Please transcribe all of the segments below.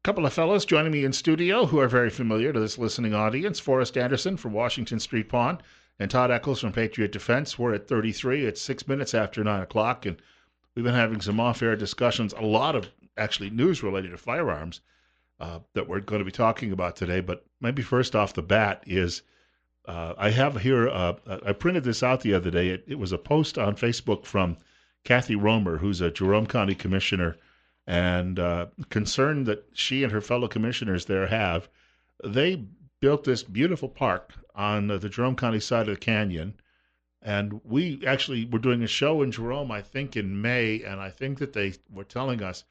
Couple of fellows joining me in studio who are very familiar to this listening audience. Forrest Anderson from Washington Street Pawn and Todd Eccles from Patriot Defense. We're at 33. It's 6 minutes after 9 o'clock, and we've been having some off-air discussions, a lot of actually news related to firearms that we're going to be talking about today. But maybe first off the bat is I have here, I printed this out the other day. It was a post on Facebook from Kathy Romer, who's a Jerome County Commissioner, and concern that she and her fellow commissioners there have. They built this beautiful park on the Jerome County side of the canyon, and we actually were doing a show in Jerome, I think in May, and I think that they were telling us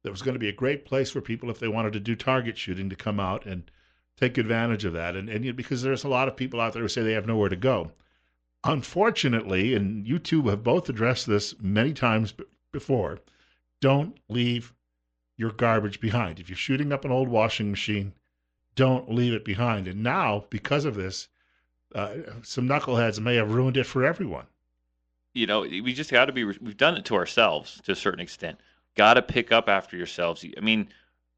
that it was going to be a great place for people if they wanted to do target shooting to come out and take advantage of that, and because there's a lot of people out there who say they have nowhere to go. Unfortunately, and you two have both addressed this many times before, don't leave your garbage behind. If you're shooting up an old washing machine, don't leave it behind. And now, because of this, some knuckleheads may have ruined it for everyone. You know, we just got to be, we've done it to ourselves to a certain extent. Got to pick up after yourselves. I mean,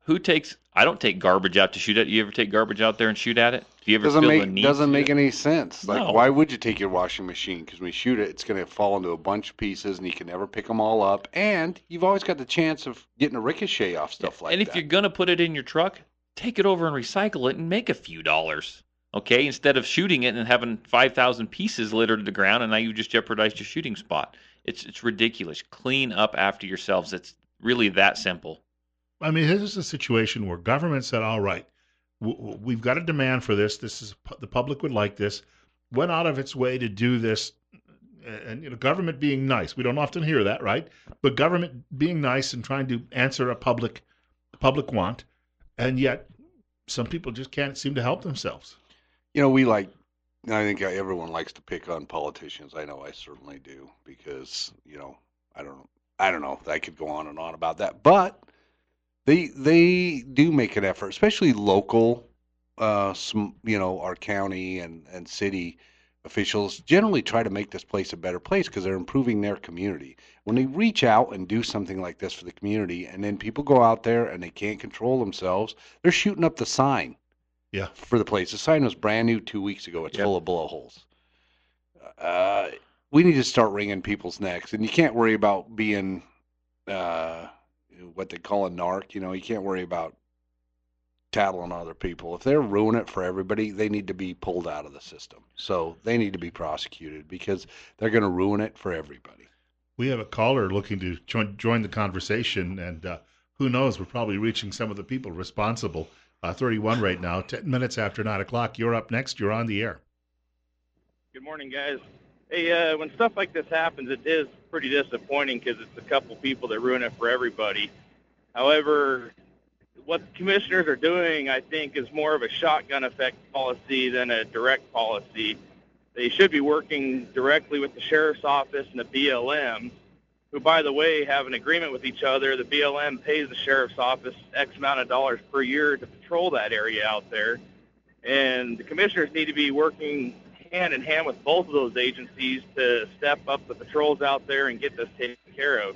I don't take garbage out to shoot at. You ever take garbage out there and shoot at it? Do you ever feel the need? Doesn't make any sense. No. Like, why would you take your washing machine? Because when you shoot it, it's going to fall into a bunch of pieces, and you can never pick them all up. And you've always got the chance of getting a ricochet off stuff like that. And if you're going to put it in your truck, take it over and recycle it and make a few dollars. Okay, instead of shooting it and having 5,000 pieces littered to the ground, and now you just jeopardized your shooting spot. It's ridiculous. Clean up after yourselves. It's really that simple. I mean, this is a situation where government said, all right, we've got a demand for this. The public would like this. Went out of its way to do this. And government being nice. We don't often hear that, right? But government being nice and trying to answer a public want. And yet some people just can't seem to help themselves. I think everyone likes to pick on politicians. I know I certainly do because, I don't know. I could go on and on about that. But they do make an effort, especially local, our county and city officials generally try to make this place a better place because they're improving their community. When they reach out and do something like this for the community, and then people go out there and they can't control themselves, they're shooting up the sign. Yeah. For the place. The sign was brand new 2 weeks ago. It's full of blowholes. We need to start wringing people's necks, and you can't worry about being what they call a narc. You can't worry about tattling on other people. If they're ruining it for everybody, they need to be pulled out of the system. So they need to be prosecuted because they're going to ruin it for everybody. We have a caller looking to join the conversation, and who knows, we're probably reaching some of the people responsible. 31 right now, 10 minutes after 9 o'clock. You're up next. You're on the air. Good morning, guys. Hey, when stuff like this happens, it is pretty disappointing because it's a couple people that ruin it for everybody. However, what the commissioners are doing, I think, is more of a shotgun effect policy than a direct policy. They should be working directly with the sheriff's office and the BLM, who, by the way, have an agreement with each other. The BLM pays the sheriff's office X amount of dollars per year to patrol that area out there. And the commissioners need to be working hand in hand with both of those agencies to step up the patrols out there and get this taken care of.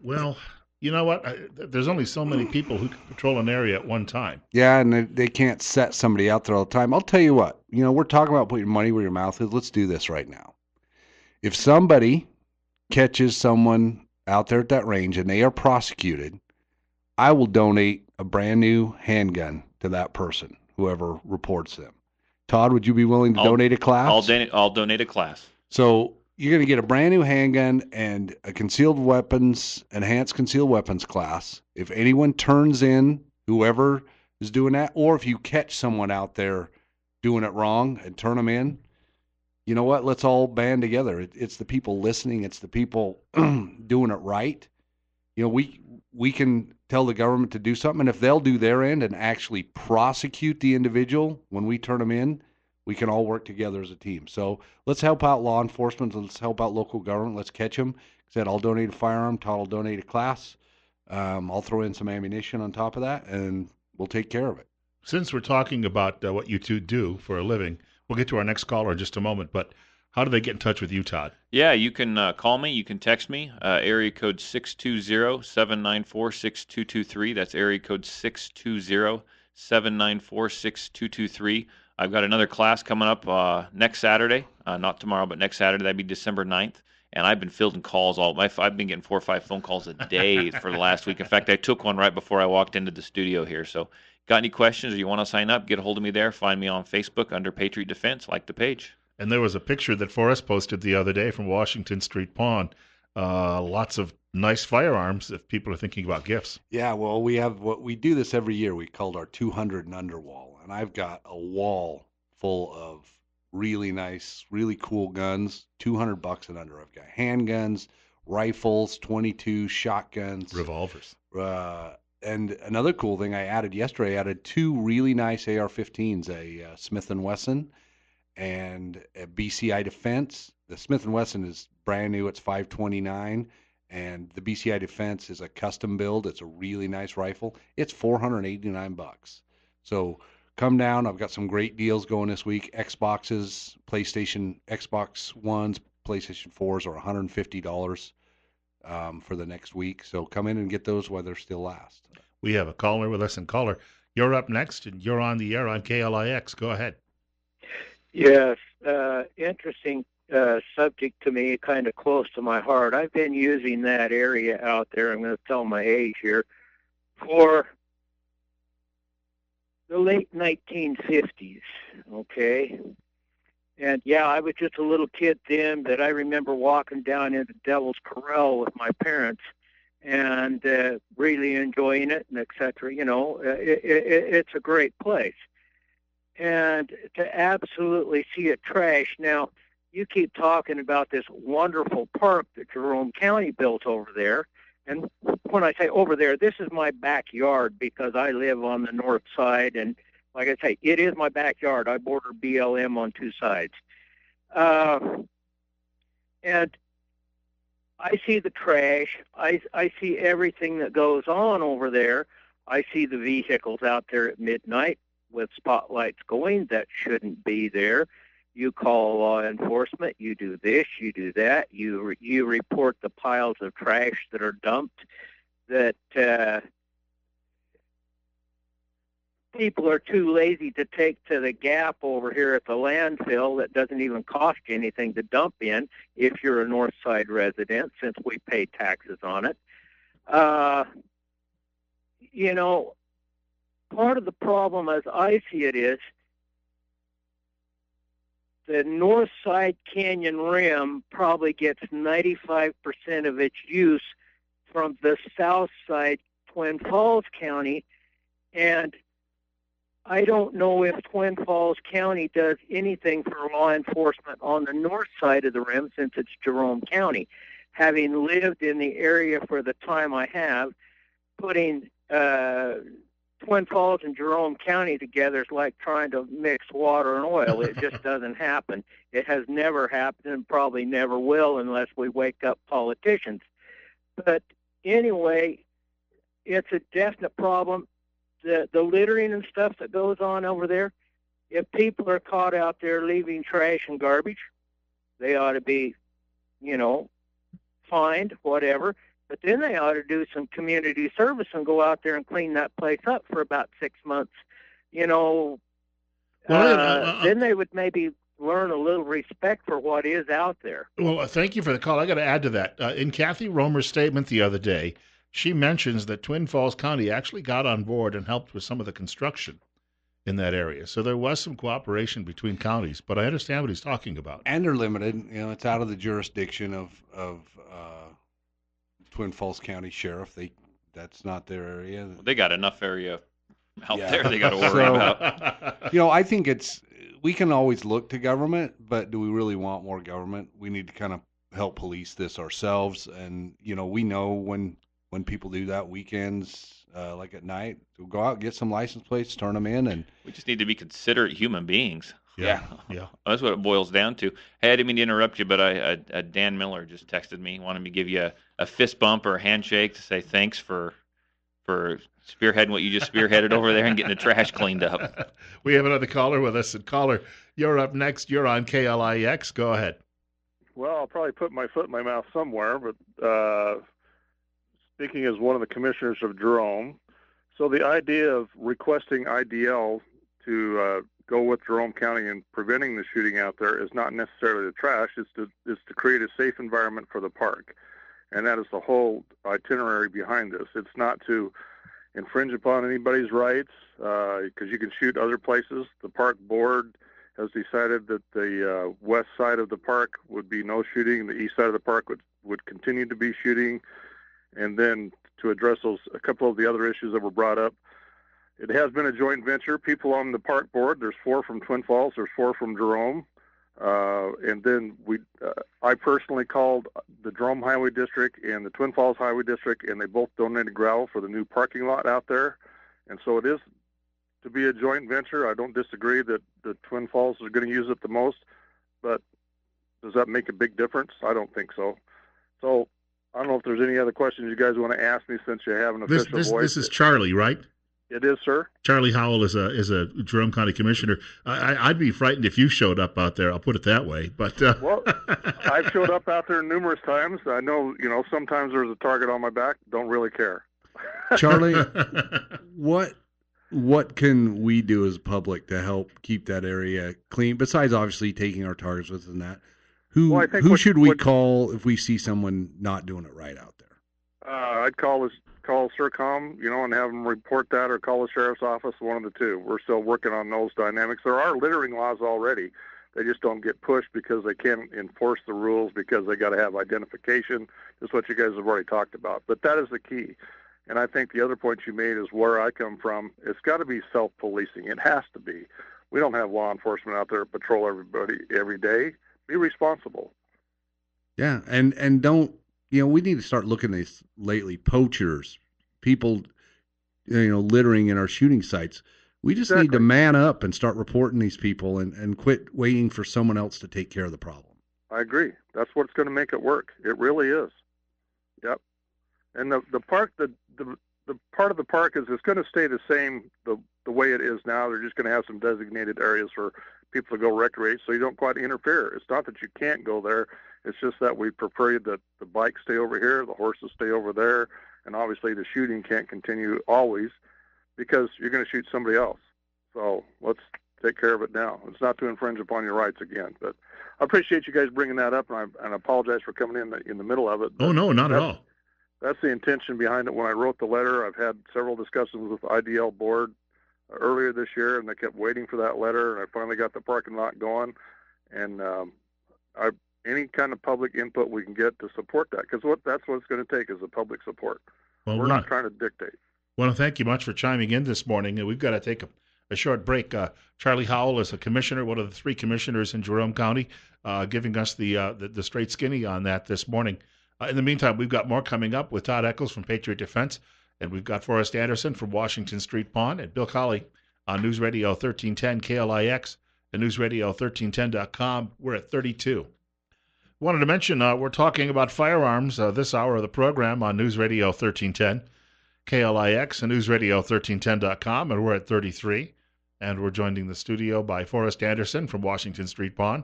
Well, you know what? There's only so many people who can patrol an area at one time. Yeah, and they can't set somebody out there all the time. I'll tell you what, we're talking about putting money where your mouth is. Let's do this right now. If somebody catches someone out there at that range and they are prosecuted, I will donate a brand new handgun to that person, whoever reports them. Todd, would you be willing to donate a class? I'll donate a class. So you're going to get a brand new handgun and a enhanced concealed weapons class. If anyone turns in, whoever is doing that, or if you catch someone out there doing it wrong and turn them in, you know what? Let's all band together. It's the people listening. It's the people doing it right. We can tell the government to do something, and if they'll do their end and actually prosecute the individual when we turn them in, we can all work together as a team. So let's help out law enforcement. Let's help out local government. Let's catch them. Said I'll donate a firearm. Todd will donate a class. I'll throw in some ammunition on top of that, and we'll take care of it. Since we're talking about what you two do for a living, we'll get to our next caller in just a moment. But How do they get in touch with you, Todd? Yeah, you can call me. You can text me. Area code 620-794-6223. That's area code 620-794-6223. I've got another class coming up next Saturday. Not tomorrow, but next Saturday. That'd be December 9th. And I've been fielding calls I've been getting 4 or 5 phone calls a day for the last week. In fact, I took one right before I walked into the studio here. So, got any questions or you want to sign up, get a hold of me there. Find me on Facebook under Patriot Defense. Like the page. And there was a picture that Forrest posted the other day from Washington Street Pond. Lots of nice firearms if people are thinking about gifts. Yeah, well, we do this every year. We called our 200 and under wall, and I've got a wall full of really nice, really cool guns. $200 and under. I've got handguns, rifles, 22 shotguns, Revolvers. And another cool thing I added yesterday, I added 2 really nice AR-15s, a Smith & Wesson and a BCI Defense. The Smith & Wesson is brand new. It's $529, and the BCI Defense is a custom build. It's a really nice rifle. It's $489. So come down. I've got some great deals going this week. Xboxes, PlayStation, Xbox Ones, PlayStation 4s are $150 for the next week. So come in and get those while they're still last. We have a caller with us. And caller, you're up next, and you're on the air on KLIX. Go ahead. Yes, interesting subject to me, kind of close to my heart. I've been using that area out there, I'm going to tell my age here, for the late 1950s, okay? And, yeah, I was just a little kid then, but I remember walking down into Devil's Corral with my parents and really enjoying it and et cetera. You know, it's a great place. And to absolutely see it trashed. Now, you keep talking about this wonderful park that Jerome County built over there. And when I say over there, this is my backyard because I live on the north side. And like I say, it is my backyard. I border BLM on 2 sides. And I see the trash. I see everything that goes on over there. I see the vehicles out there at midnight with spotlights going that shouldn't be there. You call law enforcement, you do this, you do that, you report the piles of trash that are dumped, that people are too lazy to take to the gap over here at the landfill that doesn't even cost you anything to dump in if you're a North Side resident, since we pay taxes on it. You know, part of the problem, as I see it, is the North Side Canyon Rim probably gets 95% of its use from the South Side Twin Falls County, and I don't know if Twin Falls County does anything for law enforcement on the north side of the rim since it's Jerome County. Having lived in the area for the time I have, putting Twin Falls and Jerome County together is like trying to mix water and oil. It just doesn't happen. It has never happened and probably never will unless we wake up politicians. But anyway, it's a definite problem. The littering and stuff that goes on over there, if people are caught out there leaving trash and garbage, they ought to be, you know, fined, whatever. But then they ought to do some community service and go out there and clean that place up for about 6 months. You know, then they would maybe learn a little respect for what is out there. Well, thank you for the call. I got to add to that. In Kathy Romer's statement the other day, she mentions that Twin Falls County actually got on board and helped with some of the construction in that area. So there was some cooperation between counties, but I understand what he's talking about. And they're limited. You know, it's out of the jurisdiction of Twin Falls County Sheriff. That's not their area. Well, they got enough area out Yeah. there they got to worry about. You know, I think we can always look to government, but do we really want more government? We need to kind of help police this ourselves. And, you know, we know when people do that weekends, like at night, we'll go out, get some license plates, turn them in, and We just need to be considerate human beings. Yeah. That's what it boils down to. Hey, I didn't mean to interrupt you, but Dan Miller just texted me, wanted me to give you a fist bump or a handshake to say thanks for for spearheading what you just spearheaded over there and getting the trash cleaned up. We have another caller with us. And caller, you're up next. You're on KLIX. Go ahead. Well, I'll probably put my foot in my mouth somewhere, but speaking as one of the commissioners of Jerome, so the idea of requesting IDL to go with Jerome County and preventing the shooting out there is not necessarily the trash. It's to create a safe environment for the park, and that is the whole itinerary behind this. It's not to infringe upon anybody's rights because you can shoot other places. The park board has decided that the west side of the park would be no shooting. The east side of the park would continue to be shooting. And then to address a couple of the other issues that were brought up, it has been a joint venture. People on the park board, there's 4 from Twin Falls, there's 4 from Jerome. And then I personally called the Jerome Highway District and the Twin Falls Highway District, and they both donated gravel for the new parking lot out there. And so it is to be a joint venture. I don't disagree that the Twin Falls is going to use it the most, but does that make a big difference? I don't think so. So I don't know if there's any other questions you guys want to ask me since you have an official voice. This is Charlie, right? It is, sir. Charlie Howell is a Jerome County commissioner. I'd be frightened if you showed up out there. I'll put it that way. But well, I've showed up out there numerous times. I know, sometimes there's a target on my back. Don't really care. Charlie, what can we do as public to help keep that area clean? Besides, obviously, taking our targets within that, who should we call if we see someone not doing it right out there? I'd call SERCOM, and have them report that, or call the sheriff's office, one of the two. We're still working on those dynamics. There are littering laws already. They just don't get pushed because they can't enforce the rules because they got to have identification. Just what you guys have already talked about. But that is the key. And I think the other point you made is where I come from. It's got to be self-policing. It has to be. We don't have law enforcement out there to patrol everybody every day. Be responsible. Yeah, and don't, we need to start looking at these lately, poachers, people, littering in our shooting sites. We just need to man up and start reporting these people and quit waiting for someone else to take care of the problem. I agree. That's what's going to make it work. It really is. Yep. And the park, the part of the park is it's going to stay the same the way it is now. They're just going to have some designated areas for people to go recreate, so you don't quite interfere. It's not that you can't go there. It's just that we prefer that the bikes stay over here, the horses stay over there, and obviously the shooting can't continue always because you're going to shoot somebody else. So let's take care of it now. It's not to infringe upon your rights again. But I appreciate you guys bringing that up, and I apologize for coming in the middle of it. Oh, no, not at all. That's the intention behind it. When I wrote the letter, I've had several discussions with the IDL board earlier this year, and they kept waiting for that letter, and I finally got the parking lot going. And any kind of public input we can get to support that, because that's what it's going to take is the public support. Well, we're not trying to dictate. Well, thank you much for chiming in this morning. We've got to take a short break. Charlie Howell is a commissioner, one of the 3 commissioners in Jerome County, giving us the straight skinny on that this morning. In the meantime, we've got more coming up with Todd Eccles from Patriot Defense, and we've got Forrest Anderson from Washington Street Pond, and Bill Colley on News Radio 1310 KLIX and NewsRadio1310.com. We're at 32. Wanted to mention we're talking about firearms this hour of the program on News Radio 1310 KLIX and NewsRadio1310.com, and we're at 33. And we're joined in the studio by Forrest Anderson from Washington Street Pond,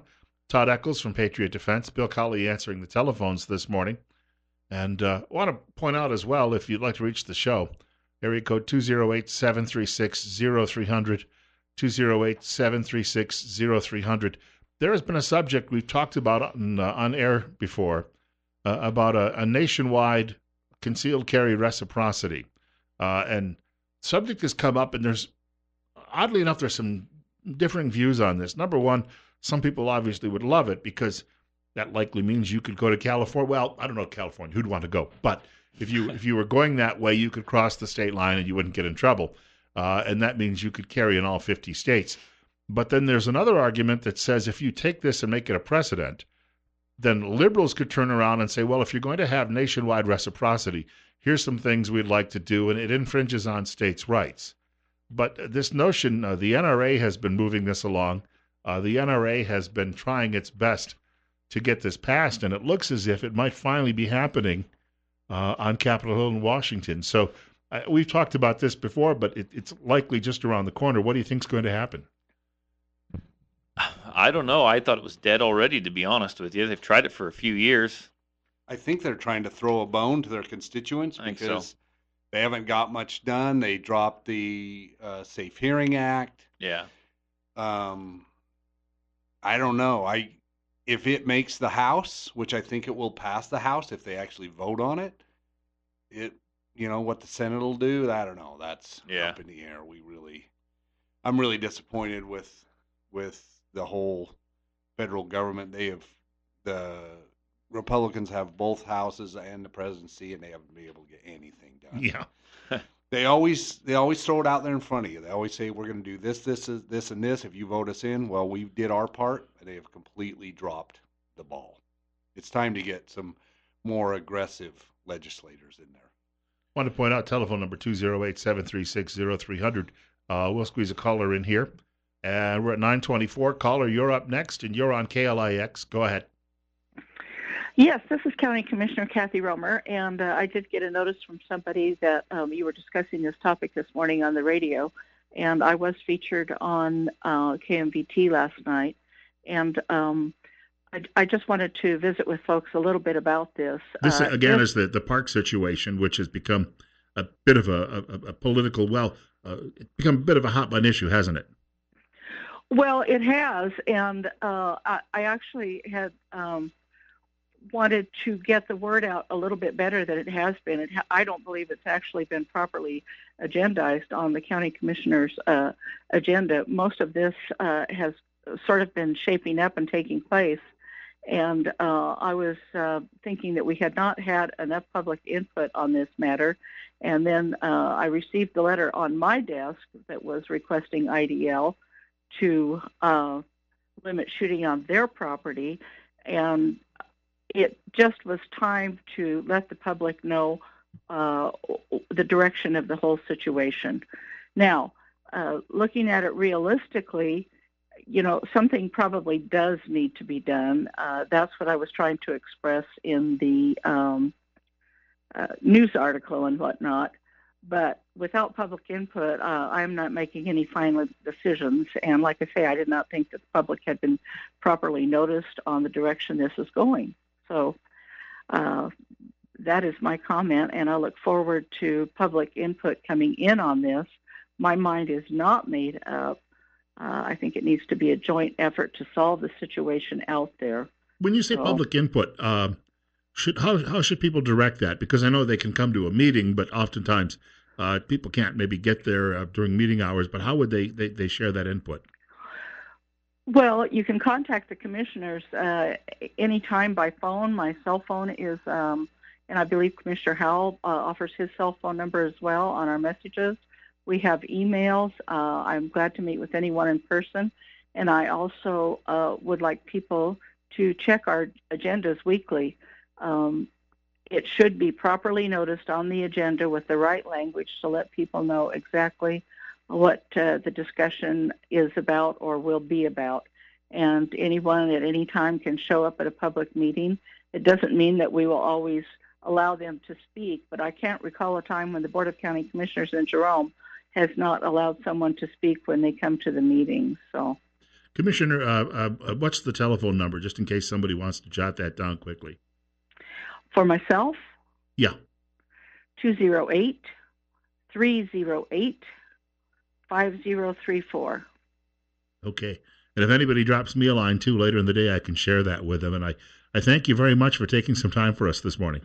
Todd Eccles from Patriot Defense, Bill Colley answering the telephones this morning. And I want to point out as well, if you'd like to reach the show, area code 208-736-0300, 208-736-0300. There has been a subject we've talked about on air before about a nationwide concealed carry reciprocity. And subject has come up, and oddly enough, there's some differing views on this. Number one, some people obviously would love it because that likely means you could go to California. Well, I don't know California, who'd want to go? But if you were going that way, you could cross the state line and you wouldn't get in trouble. And that means you could carry in all 50 states. But then there's another argument that says if you take this and make it a precedent, then liberals could turn around and say, well, if you're going to have nationwide reciprocity, here's some things we'd like to do, and it infringes on states' rights. But this notion, the NRA has been moving this along. The NRA has been trying its best to get this passed, and it looks as if it might finally be happening on Capitol Hill in Washington. So We've talked about this before, but it's likely just around the corner. What do you think's going to happen? I don't know. I thought it was dead already, to be honest with you. They've tried it for a few years. I think they're trying to throw a bone to their constituents I think because so. they haven't got much done. They dropped the Safe Hearing Act. Yeah. I don't know. If it makes the House, which I think it will pass the House if they actually vote on it, what the Senate will do, I don't know. That's up in the air. I'm really disappointed with the whole federal government. The Republicans have both houses and the presidency, and they haven't been able to get anything done. Yeah. They always throw it out there in front of you. They always say, we're going to do this, and this. If you vote us in, well, we did our part. And they have completely dropped the ball. It's time to get some more aggressive legislators in there. I want to point out telephone number 208-736-0300. We'll squeeze a caller in here. And we're at 924. Caller, you're up next, and you're on KLIX. Go ahead. Yes, this is County Commissioner Kathy Romer, and I did get a notice from somebody that you were discussing this topic this morning on the radio, and I was featured on KMVT last night, and I just wanted to visit with folks a little bit about this. This, again, is the park situation, which has become a bit of a political, it's become a bit of a hot button issue, hasn't it? Well, it has, and I actually had wanted to get the word out a little bit better than it has been. I don't believe it's actually been properly agendized on the county commissioner's agenda. Most of this has sort of been shaping up and taking place, and I was thinking that we had not had enough public input on this matter, and then I received the letter on my desk that was requesting IDL to limit shooting on their property, and it just was time to let the public know the direction of the whole situation. Now, looking at it realistically, something probably does need to be done. That's what I was trying to express in the news article and whatnot. But without public input, I'm not making any final decisions. And like I say, I did not think that the public had been properly noticed on the direction this is going. So that is my comment, and I look forward to public input coming in on this. My mind is not made up. I think it needs to be a joint effort to solve the situation out there. When you say public input, how should people direct that? Because I know they can come to a meeting, but oftentimes people can't maybe get there during meeting hours. But how would they share that input? Well, you can contact the commissioners anytime by phone. My cell phone is, and I believe Commissioner Howell offers his cell phone number as well on our messages. We have emails. I'm glad to meet with anyone in person. And I also would like people to check our agendas weekly. It should be properly noticed on the agenda with the right language to let people know exactly what the discussion is about or will be about. And anyone at any time can show up at a public meeting. It doesn't mean that we will always allow them to speak, but I can't recall a time when the Board of County Commissioners in Jerome has not allowed someone to speak when they come to the meeting. So, Commissioner, what's the telephone number, just in case somebody wants to jot that down quickly? For myself? Yeah. 208-308-5034. Okay. And if anybody drops me a line, too, later in the day, I can share that with them. And I thank you very much for taking some time for us this morning.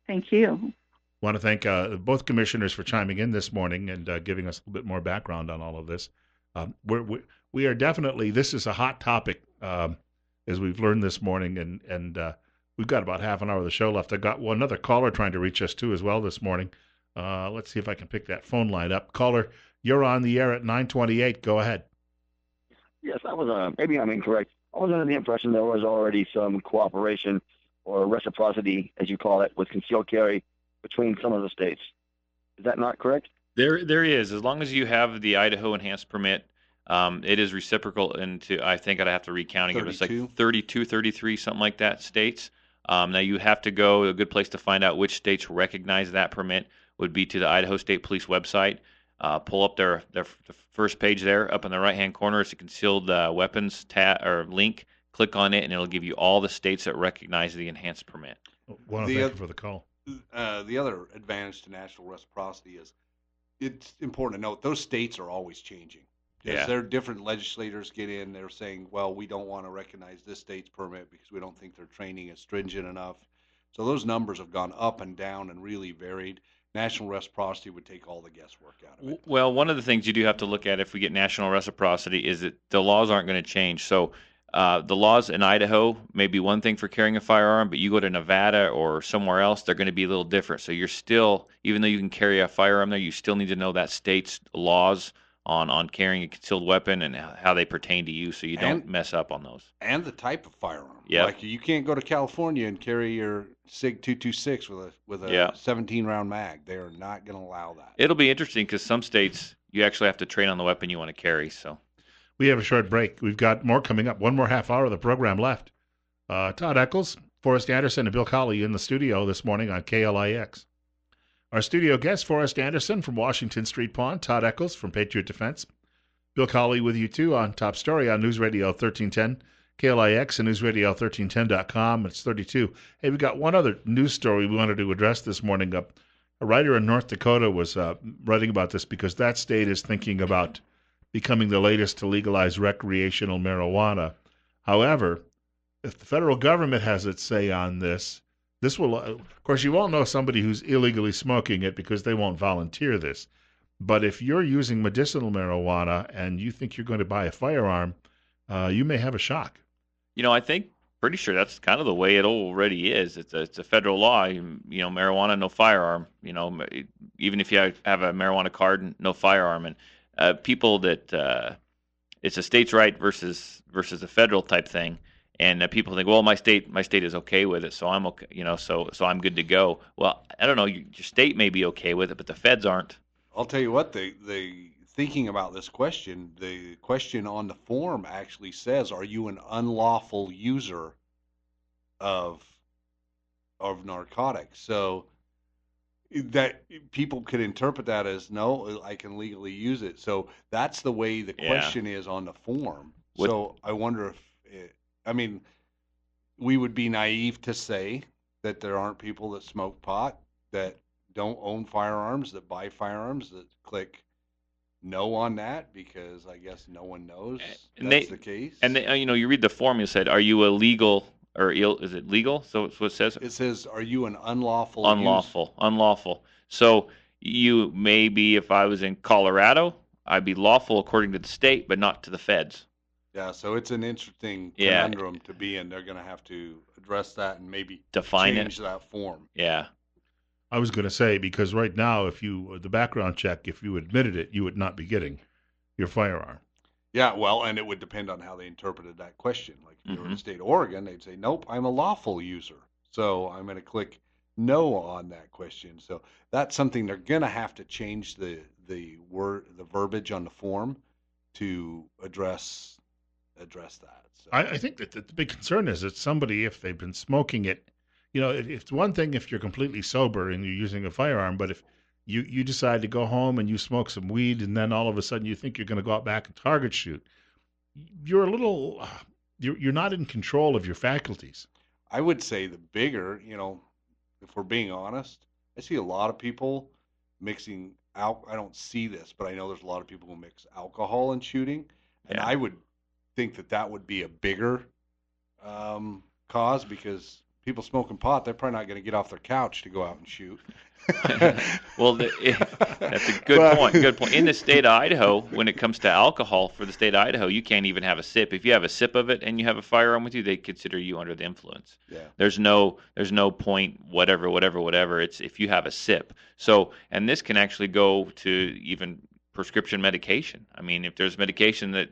Thank you. I want to thank both commissioners for chiming in this morning and giving us a little bit more background on all of this. We are definitely, this is a hot topic, as we've learned this morning, and we've got about half an hour of the show left. I got another caller trying to reach us, too, as well this morning. Let's see if I can pick that phone line up. Caller, you're on the air at 928. Go ahead. Yes, I was, maybe I'm incorrect. I was under the impression there was already some cooperation or reciprocity, as you call it, with concealed carry between some of the states. Is that not correct? There is. As long as you have the Idaho enhanced permit, it is reciprocal into, I think I'd have to recount it. It's like 32, 33, something like that, states. Now you have to go. A good place to find out which states recognize that permit would be to the Idaho State Police website. Pull up their the first page there. Up in the right-hand corner is a concealed weapons tab or link. Click on it, and it'll give you all the states that recognize the enhanced permit. Well, thank you for the call. The other advantage to national reciprocity is it's important to note those states are always changing. As their different legislators get in, they're saying, well, we don't want to recognize this state's permit because we don't think their training is stringent enough. So those numbers have gone up and down and really varied. National reciprocity would take all the guesswork out of it. Well, one of the things you do have to look at if we get national reciprocity is that the laws aren't going to change. So the laws in Idaho may be one thing for carrying a firearm, but you go to Nevada or somewhere else, they're going to be a little different. So you're still, even though you can carry a firearm there, you still need to know that state's laws on carrying a concealed weapon and how they pertain to you, so you don't mess up on those. And the type of firearm. Yeah. Like you can't go to California and carry your SIG 226 with a 17-round mag. They are not going to allow that. It'll be interesting because some states you actually have to train on the weapon you want to carry. So we have a short break. We've got more coming up. One more half hour of the program left. Todd Eccles, Forrest Anderson, and Bill Colley in the studio this morning on KLIX. Our studio guest, Forrest Anderson from Washington Street Pond, Todd Eccles from Patriot Defense. Bill Colley with you, too, on Top Story on News Radio 1310, KLIX, and newsradio1310.com. It's 32. Hey, we got one other news story we wanted to address this morning. A writer in North Dakota was writing about this because that state is thinking about becoming the latest to legalize recreational marijuana. However, if the federal government has its say on this will, of course, you won't know somebody who's illegally smoking it because they won't volunteer this. But if you're using medicinal marijuana and you think you're going to buy a firearm, you may have a shock. I think pretty sure that's kind of the way it already is. It's a federal law. Marijuana, no firearm. Even if you have a marijuana card, no firearm. And people that it's a state's right versus a federal type thing. And people think, well, my state is okay with it, so I'm okay, so I'm good to go. Well, I don't know. Your state may be okay with it, but the feds aren't. I'll tell you what, they thinking about this question, the question on the form actually says, are you an unlawful user of narcotics? So that people could interpret that as, no, I can legally use it. So that's the way the question is on the form. So I wonder if we would be naive to say that there aren't people that smoke pot, that don't own firearms, that buy firearms, that click no on that because I guess no one knows that's the case. And you read the form. You said, "Are you illegal or is it legal?" So it's what it says. It says, "Are you an unlawful?" Unlawful. So you maybe if I was in Colorado, I'd be lawful according to the state, but not to the feds. Yeah, so it's an interesting conundrum to be in. They're going to have to address that and maybe change that form. Yeah. I was going to say, because right now, the background check, if you admitted it, you would not be getting your firearm. Yeah, well, and it would depend on how they interpreted that question. Like if you were in the state of Oregon, they'd say, nope, I'm a lawful user. So I'm going to click no on that question. So that's something they're going to have to change the verbiage on the form to address that. So. I think that the big concern is that somebody, if they've been smoking it, it's one thing if you're completely sober and you're using a firearm, but if you decide to go home and you smoke some weed and then all of a sudden you think you're going to go out back and target shoot, you're you're not in control of your faculties. I would say the bigger, if we're being honest, I see a lot of people mixing I don't see this, but I know there's a lot of people who mix alcohol and shooting, and I would think that would be a bigger cause because people smoking pot, they're probably not going to get off their couch to go out and shoot. Well, that's a good point. Good point. In the state of Idaho, when it comes to alcohol, for the state of Idaho, you can't even have a sip. If you have a sip of it and you have a firearm with you, they consider you under the influence. Yeah. There's no point, whatever. It's if you have a sip. So, and this can actually go to even prescription medication. I mean, if there's medication that,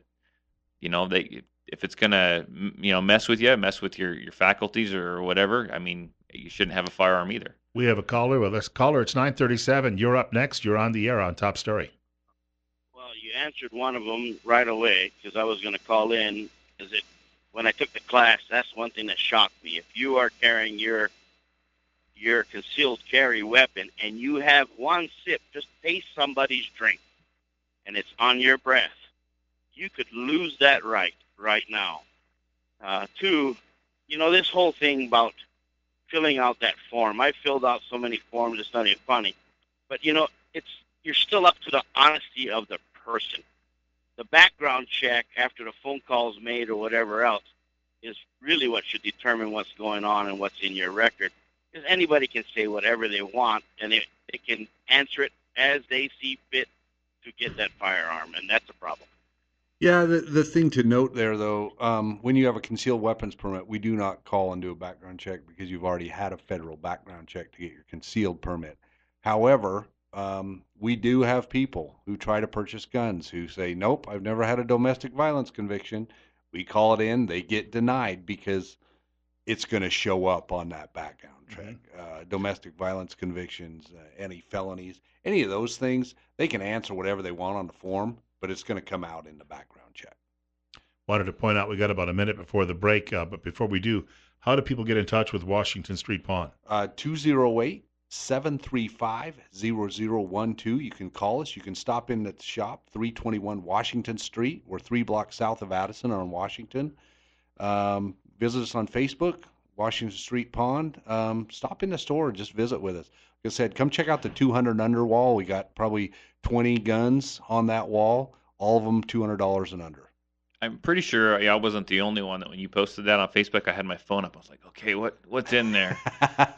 if it's gonna, mess with your faculties or whatever, I mean, you shouldn't have a firearm either. We have a caller with us. Caller, it's 937. You're up next. You're on the air on Top Story. Well, you answered one of them right away because I was going to call in. Is it when I took the class, that's one thing that shocked me. If you are carrying your concealed carry weapon and you have one sip, just taste somebody's drink, and it's on your breath, you could lose that right now. Two, this whole thing about filling out that form. I filled out so many forms, it's not even funny. But, you're still up to the honesty of the person. The background check after the phone call is made or whatever else is really what should determine what's going on and what's in your record. Because anybody can say whatever they want, and they can answer it as they see fit to get that firearm, and that's a problem. Yeah, the thing to note there, though, when you have a concealed weapons permit, we do not call and do a background check because you've already had a federal background check to get your concealed permit. However, we do have people who try to purchase guns who say, nope, I've never had a domestic violence conviction. We call it in, they get denied because it's going to show up on that background check. Domestic violence convictions, any felonies, any of those things, they can answer whatever they want on the form, but it's going to come out in the background check. Wanted to point out we got about a minute before the break, but before we do, how do people get in touch with Washington Street Pawn? 208-735-0012. You can call us. You can stop in at the shop, 321 Washington Street. We're 3 blocks south of Addison on Washington. Visit us on Facebook, Washington Street Pawn. Stop in the store and just visit with us. Like I said, come check out the 200 under wall. We got probably 20 guns on that wall, all of them $200 and under. I'm pretty sure I wasn't the only one that when you posted that on Facebook, I had my phone up. I was like, okay, what's in there?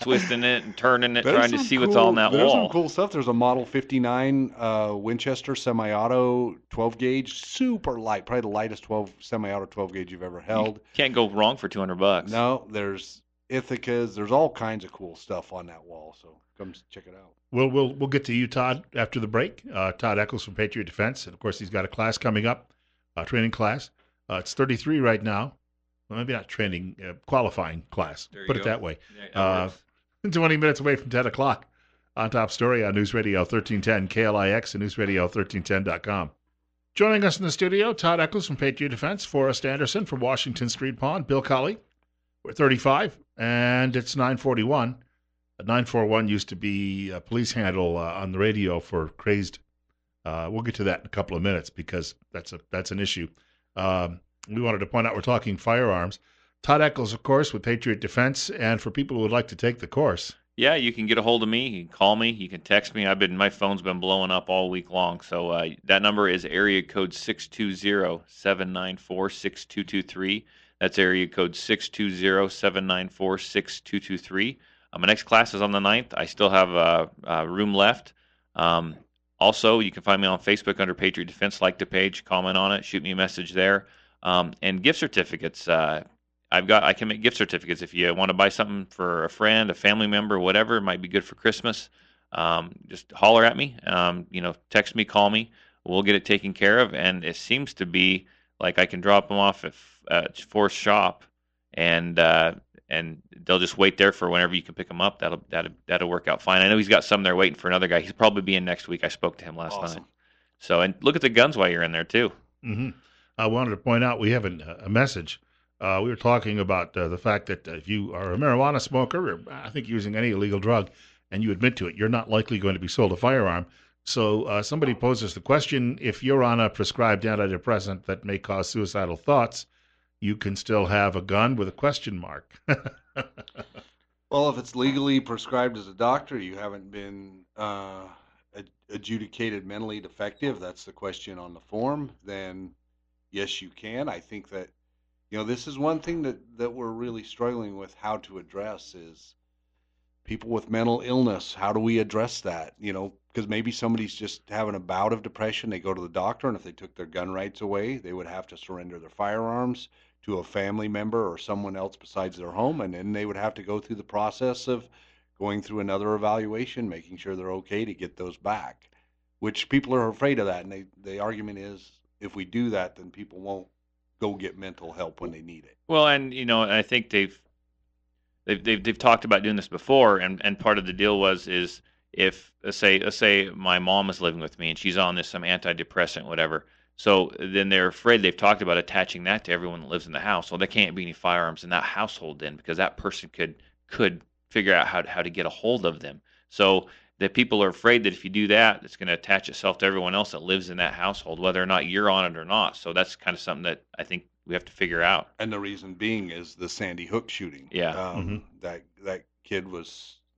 Twisting it and turning it, trying to see what's on that there's wall. There's some cool stuff. There's a Model 59 Winchester semi-auto 12-gauge, super light, probably the lightest semi-auto 12-gauge you've ever held. You can't go wrong for $200. No, there's Ithacas. There's all kinds of cool stuff on that wall, so come check it out. We'll get to you, Todd, after the break. Todd Eccles from Patriot Defense. And, of course, he's got a class coming up, training class. It's 33 right now. Well, maybe not training, qualifying class. Put it that way. Yeah, 20 minutes away from 10 o'clock. On Top Story on News Radio 1310 KLIX and newsradio1310.com. Joining us in the studio, Todd Eccles from Patriot Defense, Forrest Anderson from Washington Street Pawn, Bill Colley. We're 35, and it's 941. 941 used to be a police handle on the radio for crazed. We'll get to that in a couple of minutes because that's an issue. We wanted to point out we're talking firearms. Todd Eccles, of course, with Patriot Defense, and for people who would like to take the course. Yeah, you can get a hold of me. You can call me. You can text me. My phone's been blowing up all week long. So that number is area code 620-794-6223. That's area code 620-794-6223. My next class is on the 9th. I still have room left. Also, you can find me on Facebook under Patriot Defense. Like the page, comment on it, shoot me a message there. And gift certificates. I can make gift certificates if you want to buy something for a friend, a family member, whatever. It might be good for Christmas. Just holler at me. Text me, call me. We'll get it taken care of. And it seems to be like I can drop them off at Forrest's shop, and they'll just wait there for whenever you can pick them up. That'll work out fine. I know he's got some there waiting for another guy. He's probably be in next week. I spoke to him last night. So, and look at the guns while you're in there too. Mm-hmm. I wanted to point out we have a message. We were talking about the fact that if you are a marijuana smoker, or I think using any illegal drug, and you admit to it, you're not likely going to be sold a firearm. So somebody poses the question, if you're on a prescribed antidepressant that may cause suicidal thoughts, you can still have a gun with a question mark. Well, if it's legally prescribed as a doctor, you haven't been adjudicated mentally defective, that's the question on the form, then yes, you can. I think that, this is one thing that we're really struggling with how to address is people with mental illness. How do we address that? Because maybe somebody's just having a bout of depression. They go to the doctor, and if they took their gun rights away, they would have to surrender their firearms to a family member or someone else besides their home, and then they would have to go through the process of going through another evaluation, making sure they're okay to get those back, which people are afraid of that. And the argument is if we do that, then people won't go get mental help when they need it. Well, and I think they've talked about doing this before, and part of the deal is if let's say my mom is living with me and she's on some antidepressant, whatever, So then they're afraid. They've talked about attaching that to everyone that lives in the house. Well, there can't be any firearms in that household then, because that person could figure out how to get a hold of them. So the people are afraid that if you do that, it's going to attach itself to everyone else that lives in that household, whether or not you're on it or not. So that's kind of something that I think we have to figure out. And the reason being is the Sandy Hook shooting. Yeah. That kid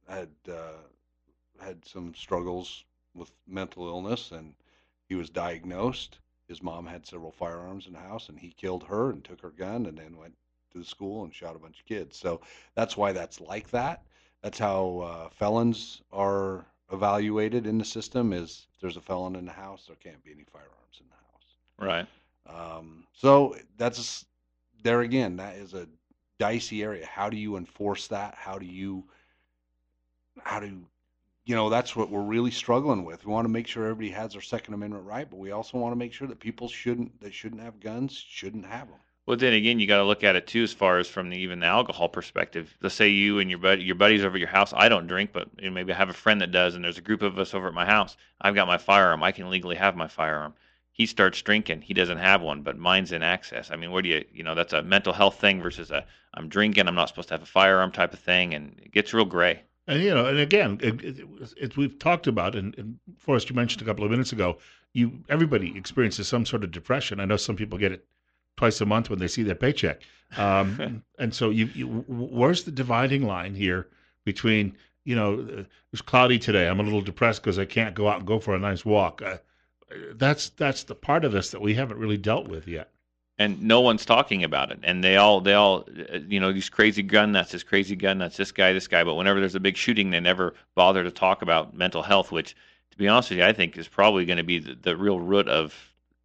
had some struggles with mental illness, and he was diagnosed. His mom had several firearms in the house, and he killed her and took her gun, and then went to the school and shot a bunch of kids. So that's why that's like that. That's how felons are evaluated in the system. Is if there's a felon in the house, there can't be any firearms in the house. Right. So that's there again. That is a dicey area. How do you enforce that? How do that's what we're really struggling with. We want to make sure everybody has their Second Amendment right, but we also want to make sure that people that shouldn't have guns shouldn't have them. Well, then again, you got to look at it too, as far as from even the alcohol perspective. Let's say you and your buddies over at your house. I don't drink, but maybe I have a friend that does, and there's a group of us over at my house. I've got my firearm. I can legally have my firearm. He starts drinking. He doesn't have one, but mine's in access. I mean, where do that's a mental health thing versus I'm drinking, I'm not supposed to have a firearm type of thing, and it gets real gray. And and again, we've talked about, and Forrest, you mentioned a couple of minutes ago, everybody experiences some sort of depression. I know some people get it twice a month when they see their paycheck, and so where's the dividing line here between it's cloudy today, I'm a little depressed because I can't go out and go for a nice walk. That's the part of this that we haven't really dealt with yet. And no one's talking about it. And they all, these crazy gun nuts, this guy. But whenever there's a big shooting, they never bother to talk about mental health, which, to be honest with you, I think is probably going to be the real root of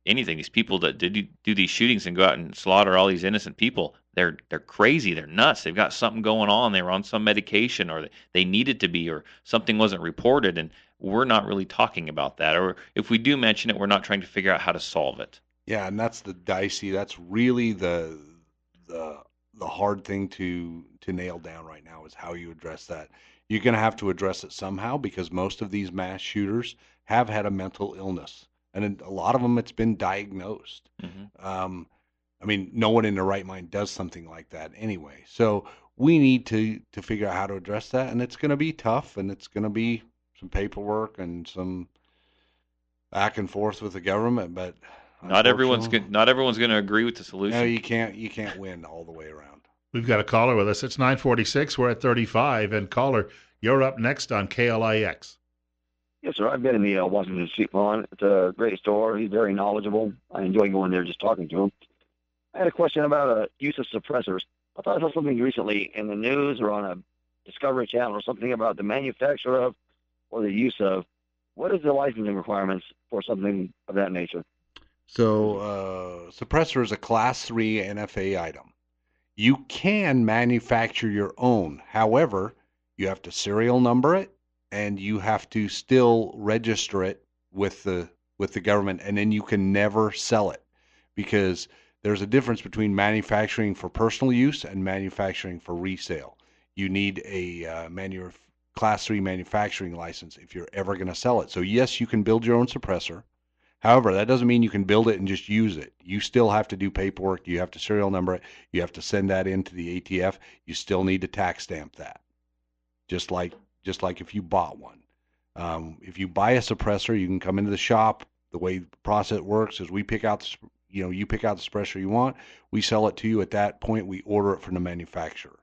anything. These people that do these shootings and go out and slaughter all these innocent people, they're crazy. They're nuts. They've got something going on. They were on some medication, or they needed to be, or something wasn't reported. And we're not really talking about that. Or if we do mention it, we're not trying to figure out how to solve it. Yeah, and that's that's really the hard thing to nail down right now, is how you address that. You're going to have to address it somehow, because most of these mass shooters have had a mental illness, and a lot of them it's been diagnosed. Mm-hmm. I mean, no one in their right mind does something like that anyway. So we need to figure out how to address that, and it's going to be tough, and it's going to be some paperwork and some back and forth with the government, but not everyone's going to agree with the solution. No, you can't win all the way around. We've got a caller with us. It's 9:46. We're at 35, and caller, you're up next on KLIX. Yes, sir. I've been in the Washington Street Pawn. It's a great store. He's very knowledgeable. I enjoy going there, just talking to him. I had a question about use of suppressors. I thought I saw something recently in the news or on a Discovery Channel or something about the manufacture of or the use of. What is the licensing requirements for something of that nature? So suppressor is a Class 3 NFA item. You can manufacture your own. However, you have to serial number it, and you have to still register it with the government, and then you can never sell it, because there's a difference between manufacturing for personal use and manufacturing for resale. You need a Class 3 manufacturing license if you're ever going to sell it. So yes, you can build your own suppressor. However, that doesn't mean you can build it and just use it. You still have to do paperwork. You have to serial number it. You have to send that into the ATF. You still need to tax stamp that, just like if you bought one. If you buy a suppressor, you can come into the shop. The way the process works is we pick out, you pick out the suppressor you want. We sell it to you. At that point, we order it from the manufacturer.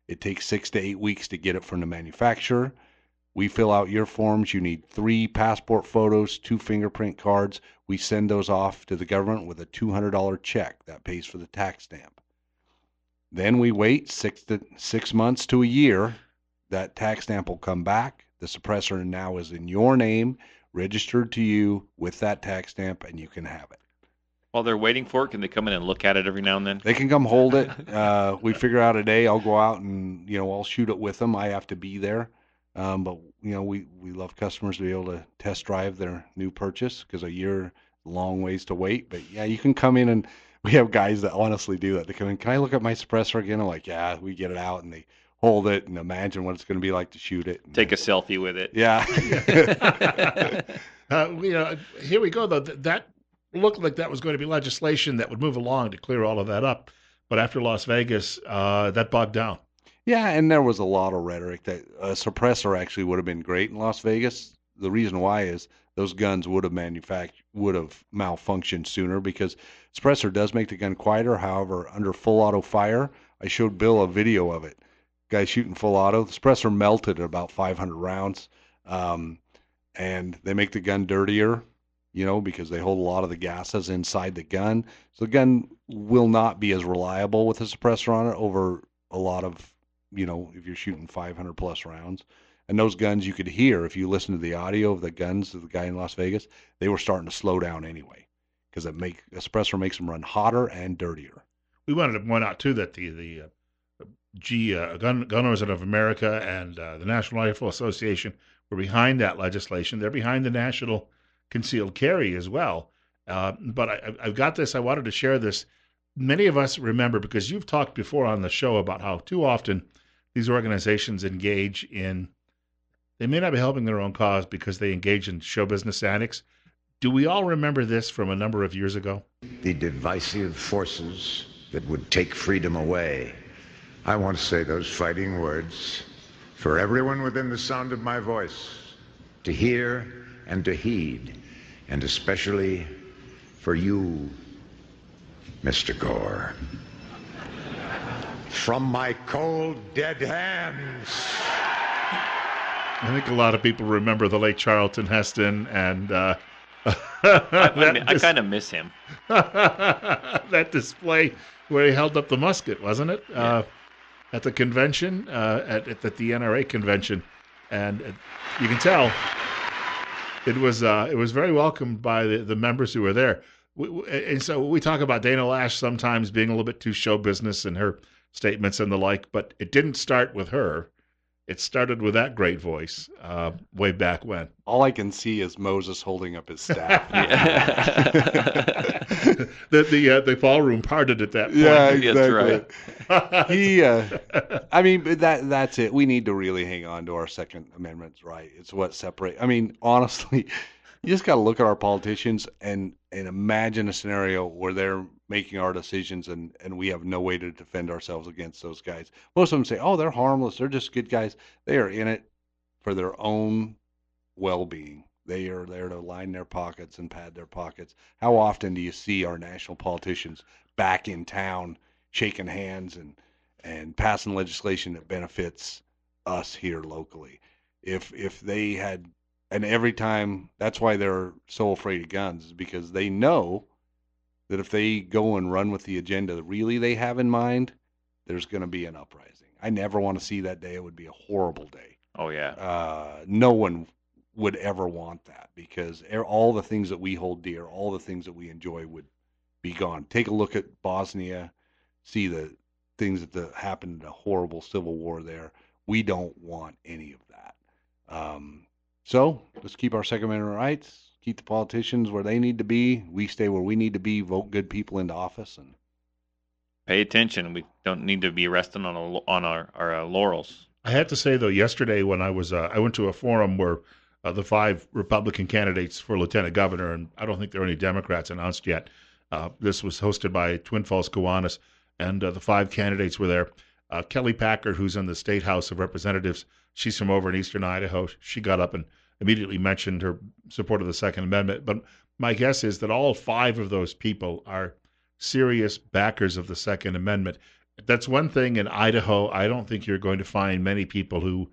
It takes 6 to 8 weeks to get it from the manufacturer. We fill out your forms. You need 3 passport photos, 2 fingerprint cards. We send those off to the government with a $200 check that pays for the tax stamp. Then we wait 6 months to a year. That tax stamp will come back. The suppressor now is in your name, registered to you with that tax stamp, and you can have it. While they're waiting for it, can they come in and look at it every now and then? They can come hold it. We figure out a day. I'll go out and I'll shoot it with them. I have to be there. But we love customers to be able to test drive their new purchase, because a year, long ways to wait. But yeah, you can come in, and we have guys that honestly do that. They come in, can I look at my suppressor again? I'm like, yeah. We get it out, and they hold it and imagine what it's going to be like to shoot it. Take a selfie with it. Yeah. Here we go though. That looked like that was going to be legislation that would move along to clear all of that up. But after Las Vegas, that bogged down. Yeah, and there was a lot of rhetoric that a suppressor actually would have been great in Las Vegas. The reason why is those guns would have malfunctioned sooner because suppressor does make the gun quieter. However, under full auto fire, I showed Bill a video of it. Guy shooting full auto, the suppressor melted at about 500 rounds, and they make the gun dirtier, because they hold a lot of the gases inside the gun. So the gun will not be as reliable with a suppressor on it over a lot of if you're shooting 500 plus rounds. And those guns, you could hear, if you listen to the audio of the guns of the guy in Las Vegas, they were starting to slow down anyway, because a suppressor makes them run hotter and dirtier. We wanted to point out, too, that the Gun Owners of America and the National Rifle Association were behind that legislation. They're behind the National Concealed Carry as well. But I've got this. I wanted to share this. Many of us remember, because you've talked before on the show about how too often these organizations engage in, they may not be helping their own cause because they engage in show business antics. Do we all remember this from a number of years ago? The divisive forces that would take freedom away. I want to say those fighting words for everyone within the sound of my voice to hear and to heed, and especially for you, Mr. Gore. From my cold, dead hands. I think a lot of people remember the late Charlton Heston, and I kind of miss him. that display where he held up the musket, wasn't it? Yeah. At the convention, at the NRA convention, and you can tell it was very welcomed by the members who were there. And so we talk about Dana Lash sometimes being a little bit too show business in her statements and the like, but it didn't start with her. It started with that great voice way back when. All I can see is Moses holding up his staff. the ballroom parted at that point. Yeah, exactly. That's right. That's it. We need to really hang on to our Second Amendment right. It's what separates. Honestly, you just got to look at our politicians and imagine a scenario where they're making our decisions and we have no way to defend ourselves against those guys. Most of them say, oh, they're harmless. They're just good guys. They are in it for their own well-being. They are there to line their pockets and pad their pockets. How often do you see our national politicians back in town shaking hands and passing legislation that benefits us here locally? If they had, and every time, that's why they're so afraid of guns, is because they know that if they go and run with the agenda that really they have in mind, there's going to be an uprising. I never want to see that day. It would be a horrible day. Oh, yeah. No one would ever want that, because all the things that we hold dear, all the things that we enjoy would be gone. Take a look at Bosnia, see the things that happened in the horrible civil war there. We don't want any of that. So let's keep our Second Amendment rights, keep the politicians where they need to be. We stay where we need to be, vote good people into office, and pay attention. We don't need to be resting on our laurels. I had to say, though, yesterday when I went to a forum where the 5 Republican candidates for lieutenant governor, and I don't think there are any Democrats announced yet. This was hosted by Twin Falls Kiwanis, and the 5 candidates were there. Kelly Packard, who's in the State House of Representatives, she's from over in eastern Idaho. She got up and immediately mentioned her support of the Second Amendment. But my guess is that all 5 of those people are serious backers of the Second Amendment. That's one thing in Idaho. I don't think you're going to find many people who,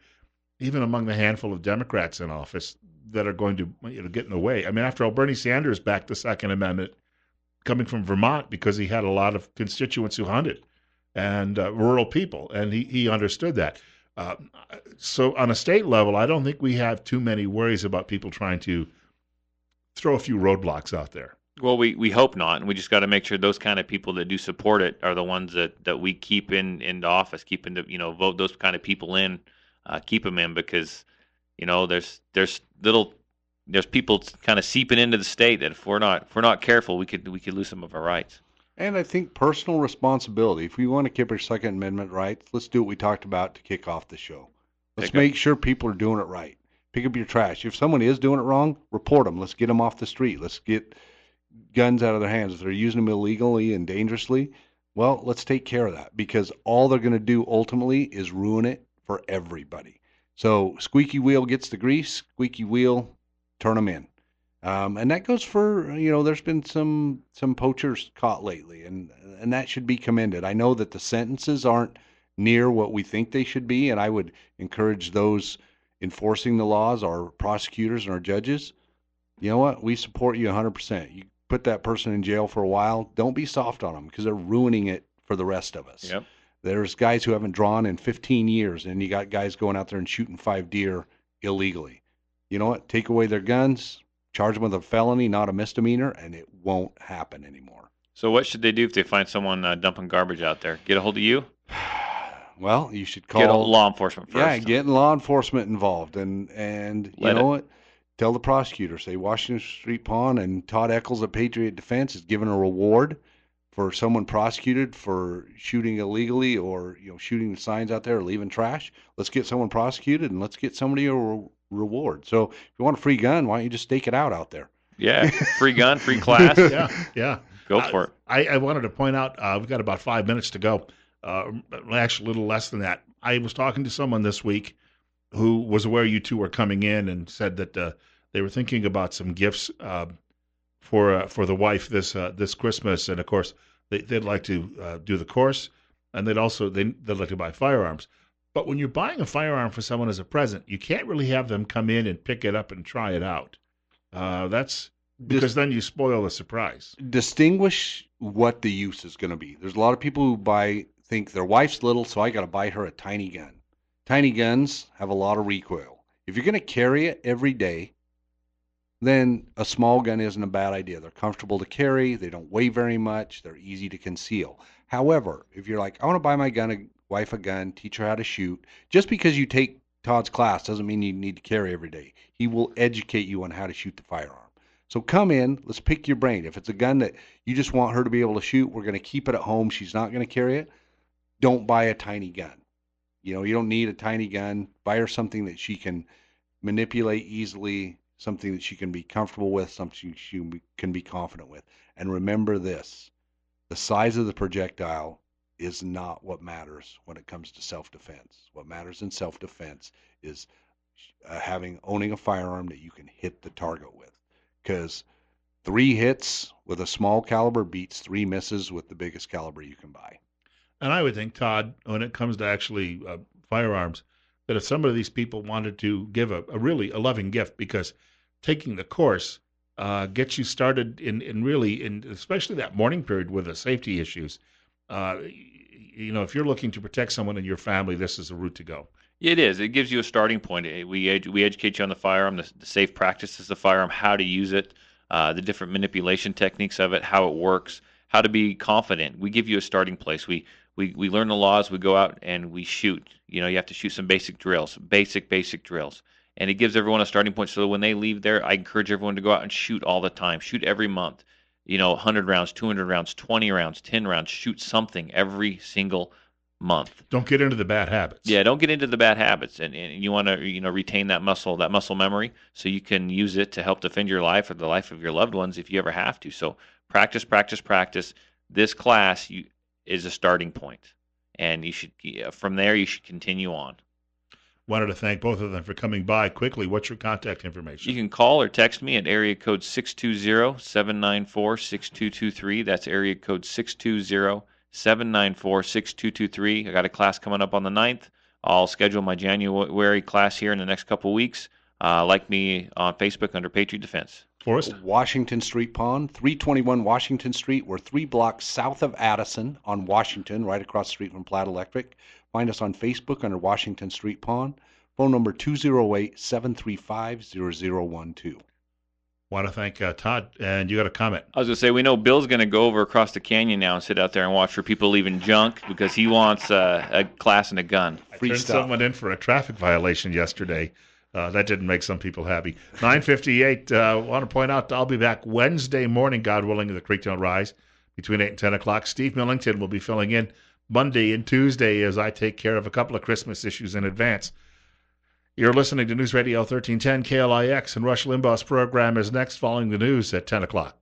even among the handful of Democrats in office, that are going to get in the way. After all, Bernie Sanders backed the Second Amendment coming from Vermont because he had a lot of constituents who hunted and rural people, and he understood that. So on a state level, I don't think we have too many worries about people trying to throw a few roadblocks out there. Well, we hope not, and we just got to make sure those kind of people that do support it are the ones that we keep in office, vote those kind of people in, keep them in, because there's people kind of seeping into the state that if we're not careful, we could lose some of our rights. And I think personal responsibility. If we want to keep our Second Amendment rights, let's do what we talked about to kick off the show. Let's make sure people are doing it right. Pick up your trash. If someone is doing it wrong, report them. Let's get them off the street. Let's guns out of their hands, if they're using them illegally and dangerously, well, let's take care of that, because all they're going to do ultimately is ruin it for everybody. So squeaky wheel gets the grease, squeaky wheel, turn them in. And that goes for, there's been some poachers caught lately, and that should be commended. I know that the sentences aren't near what we think they should be, and I would encourage those enforcing the laws, our prosecutors and our judges. You know what? We support you 100%. You put that person in jail for a while. Don't be soft on them, because they're ruining it for the rest of us. Yep. There's guys who haven't drawn in 15 years, and you got guys going out there and shooting 5 deer illegally. You know what? Take away their guns, charge them with a felony, not a misdemeanor, and it won't happen anymore. So what should they do if they find someone dumping garbage out there? Get a hold of you? Well, you should call Get law enforcement first. Yeah, get law enforcement involved, and you know what? Tell the prosecutor, say Washington Street Pawn and Todd Eccles at Patriot Defense is giving a reward for someone prosecuted for shooting illegally, or shooting the signs out there or leaving trash. Let's get someone prosecuted, and let's get somebody a reward. So if you want a free gun, why don't you just stake it out there? Yeah, free gun, free class. Yeah. Go for it. I wanted to point out, we've got about 5 minutes to go. Actually, a little less than that. I was talking to someone this week who was aware you two were coming in, and said that they were thinking about some gifts for the wife this Christmas, and of course they'd like to do the course, and they'd like to buy firearms. But when you're buying a firearm for someone as a present, you can't really have them come in and pick it up and try it out. That's because then you spoil the surprise. Distinguish what the use is going to be. There's a lot of people who think their wife's little, so I got to buy her a tiny gun. Tiny guns have a lot of recoil. If you're going to carry it every day, then a small gun isn't a bad idea. They're comfortable to carry. They don't weigh very much. They're easy to conceal. However, if you're like, I want to buy my wife a gun, teach her how to shoot, just because you take Todd's class doesn't mean you need to carry every day. He will educate you on how to shoot the firearm. So come in, let's pick your brain. If it's a gun that you just want her to be able to shoot, we're going to keep it at home. She's not going to carry it. Don't buy a tiny gun. You don't need a tiny gun. Buy her something that she can manipulate easily, something that she can be comfortable with, something she can be confident with. And remember this, the size of the projectile is not what matters when it comes to self-defense. What matters in self-defense is owning a firearm that you can hit the target with. Because 3 hits with a small caliber beats 3 misses with the biggest caliber you can buy. And I would think, Todd, when it comes to actually firearms, that if some of these people wanted to give a really loving gift, because taking the course gets you started in especially that morning period with the safety issues. If you're looking to protect someone in your family, this is a route to go. It is. It gives you a starting point. We educate you on the firearm, the safe practices of the firearm, how to use it, the different manipulation techniques of it, how it works, how to be confident. We give you a starting place. We learn the laws. We go out and we shoot. You have to shoot some basic drills, basic drills. And it gives everyone a starting point. So when they leave there, I encourage everyone to go out and shoot all the time. Shoot every month. 100 rounds, 200 rounds, 20 rounds, 10 rounds. Shoot something every single month. Don't get into the bad habits. Yeah, don't get into the bad habits, and you want to retain that muscle memory, so you can use it to help defend your life or the life of your loved ones if you ever have to. So practice. This class is a starting point, and you should from there you should continue on. Wanted to thank both of them for coming by. Quickly, what's your contact information? You can call or text me at area code 620-794-6223. That's area code 620-794-6223. I got a class coming up on the 9th. I'll schedule my January class here in the next couple weeks. Like me on Facebook under Patriot Defense. Forrest? Washington Street Pawn, 321 Washington Street. We're 3 blocks south of Addison on Washington, right across the street from Platt Electric. Find us on Facebook under Washington Street Pawn. Phone number 208-735-0012. Want to thank Todd, and you got a comment. I was going to say, we know Bill's going to go over across the canyon now and sit out there and watch for people leaving junk because he wants a class and a gun. I turned someone in for a traffic violation yesterday. That didn't make some people happy. 9:58, want to point out I'll be back Wednesday morning, God willing, in the Creek Don't Rise between 8 and 10 o'clock. Steve Millington will be filling in Monday and Tuesday as I take care of a couple of Christmas issues in advance. You're listening to News Radio 1310 KLIX, and Rush Limbaugh's program is next following the news at 10 o'clock.